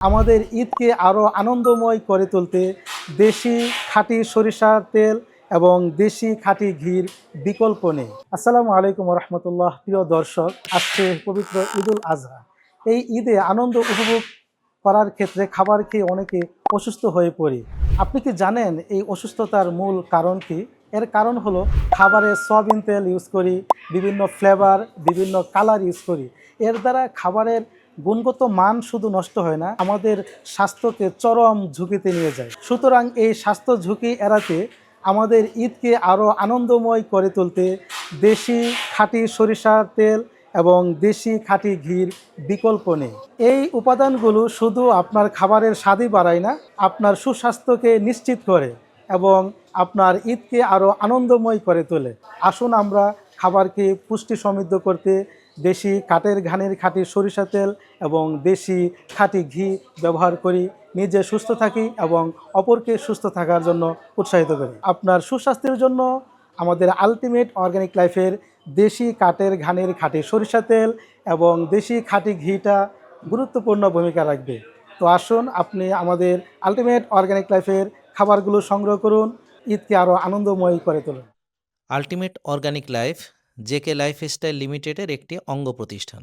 আমাদের ঈদকে আরও আনন্দময় করে তুলতে দেশি খাঁটি সরিষার তেল এবং দেশি খাঁটি ঘির বিকল্প নেই। আসসালামু আলাইকুম রহমতুল্লাহ। প্রিয় দর্শক, আজকে পবিত্র ঈদুল আজহা। এই ঈদে আনন্দ উপভোগ করার ক্ষেত্রে খাবার খেয়ে অনেকে অসুস্থ হয়ে পড়ি। আপনি কি জানেন এই অসুস্থতার মূল কারণ কি? এর কারণ হলো খাবারে সয়াবিন তেল ইউজ করি, বিভিন্ন ফ্লেভার, বিভিন্ন কালার ইউজ করি। এর দ্বারা খাবারের গুণগত মান শুধু নষ্ট হয় না, আমাদের স্বাস্থ্যকে চরম ঝুঁকিতে নিয়ে যায়। সুতরাং এই স্বাস্থ্য ঝুঁকি এড়াতে আমাদের ঈদকে আরও আনন্দময় করে তুলতে দেশি খাঁটি সরিষার তেল এবং দেশি খাঁটি ঘির বিকল্প নেই। এই উপাদানগুলো শুধু আপনার খাবারের স্বাদই বাড়ায় না, আপনার সুস্বাস্থ্যকে নিশ্চিত করে এবং আপনার ঈদকে আরও আনন্দময় করে তোলে। আসুন আমরা খাবারকে পুষ্টি সমৃদ্ধ করতে দেশি কাঠের ঘানির খাঁটি সরিষা তেল এবং দেশি খাঁটি ঘি ব্যবহার করি, নিজে সুস্থ থাকি এবং অপরকে সুস্থ থাকার জন্য উৎসাহিত করি। আপনার সুস্বাস্থ্যের জন্য আমাদের আলটিমেট অর্গানিক লাইফের দেশি কাঠের ঘানির খাঁটি সরিষা তেল এবং দেশি খাঁটি ঘিটা গুরুত্বপূর্ণ ভূমিকা রাখবে। তো আসুন আপনি আমাদের আলটিমেট অর্গানিক লাইফের খাবারগুলো সংগ্রহ করুন, ঈদকে আরও আনন্দময় করে তুলুন। Ultimate organic life JK lifestyle লিমিটেডের একটি অঙ্গ প্রতিষ্ঠান।